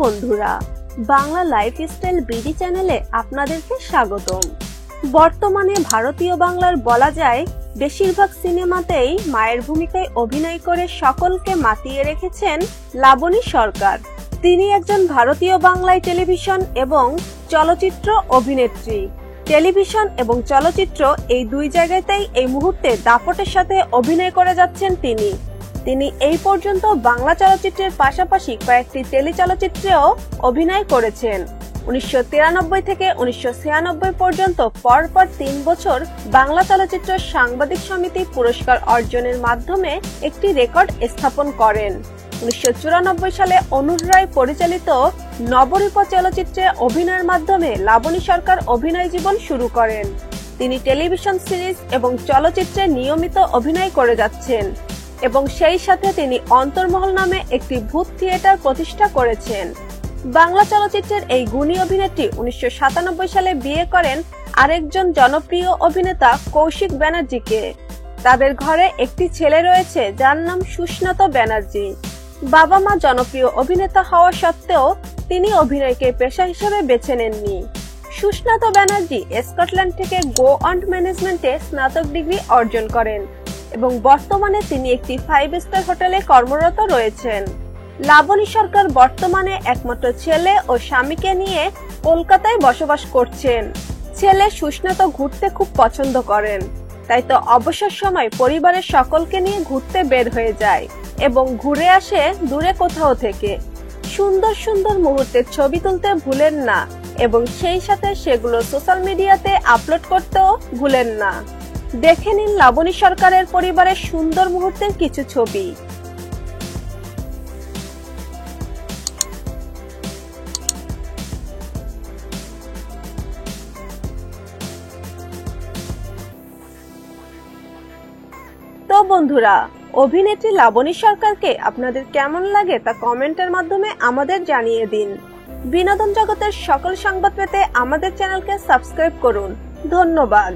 বন্ধুরা, Bangla lifestyle BD চ্যানেলে আপনাদেরকে স্বাগতম। বর্তমানে ভারতীয় বাংলার বলা যায় বেশিরভাগ সিনেমাতেই মায়ের ভূমিকায় অভিনয় করে সকলকে মাতিয়ে রেখেছেন লাবণী সরকার। তিনি একজন ভারতীয় বাংলায় টেলিভিশন এবং চলচ্চিত্র অভিনেত্রী। টেলিভিশন এবং চলচ্চিত্র এই দুই জায়গাতেই এই মুহূর্তে দাপটের সাথে অভিনয় করে যাচ্ছেন তিনি এই পর্যন্ত বাংলা চলচ্চিত্রের পাশাপাশি কয়েকটি টেলি চলচ্চিত্রেও অভিনয় করেছেন। 1993 থেকে 1996 পর্যন্ত পরপর 3 বছর বাংলা চলচ্চিত্র সাংবাদিক সমিতি পুরস্কার অর্জনের মাধ্যমে একটি রেকর্ড স্থাপন করেন। 1994 সালে অনুর রায় পরিচালিত নবরূপ চলচ্চিত্রে অভিনয়ের মাধ্যমে লাবণী সরকার অভিনয় জীবন শুরু করেন। তিনি টেলিভিশন সিরিজ এবং চলচ্চিত্রে নিয়মিত অভিনয় করে যাচ্ছেন এবং সেই সাথে তিনি অন্তর্মহল নামে একটি ভূত থিয়েটার প্রতিষ্ঠা করেছেন। বাংলা চলচ্চিত্রের এই গুণী অভিনেত্রী 1997 সালে বিয়ে করেন আরেকজন জনপ্রিয় অভিনেতা কৌশিক ব্যানার্জিকে। তাদের ঘরে একটি ছেলে রয়েছে যার নাম সুস্নাত ব্যানার্জি। বাবা মা জনপ্রিয় অভিনেতা হওয়া সত্ত্বেও তিনি অভিনয়কে পেশা হিসেবে বেছে নেননি। সুস্নাত ব্যানার্জি স্কটল্যান্ড থেকে গো অন ম্যানেজমেন্টে স্নাতক ডিগ্রি অর্জন করেন এবং বর্তমানে তিনি একটি 5 স্টার হোটেলে কর্মরত রয়েছেন। লাবণী সরকার বর্তমানে একমাত্র ছেলে ও স্বামীকে নিয়ে কলকাতায় বসবাস করছেন। ছেলে সুস্নাত ঘুরতে খুব পছন্দ করেন, তাই তো অবসর সময় পরিবারের সকলকে নিয়ে ঘুরতে বের হয়ে যায় এবং ঘুরে আসে দূরে কোথাও থেকে। সুন্দর সুন্দর মুহূর্তের ছবি তুলতে ভুলেন না এবং সেই সাথে সেগুলো সোশ্যাল মিডিয়াতে আপলোড করতেও ভুলেন না। দেখে নিন লাবণী সরকারের পরিবারের সুন্দর মুহূর্তের কিছু ছবি। তো বন্ধুরা, অভিনেত্রী লাবণী সরকারকে আপনাদের কেমন লাগে তা কমেন্টের মাধ্যমে আমাদের জানিয়ে দিন। বিনোদন জগতের সকল সংবাদ পেতে আমাদের চ্যানেলকে সাবস্ক্রাইব করুন। ধন্যবাদ।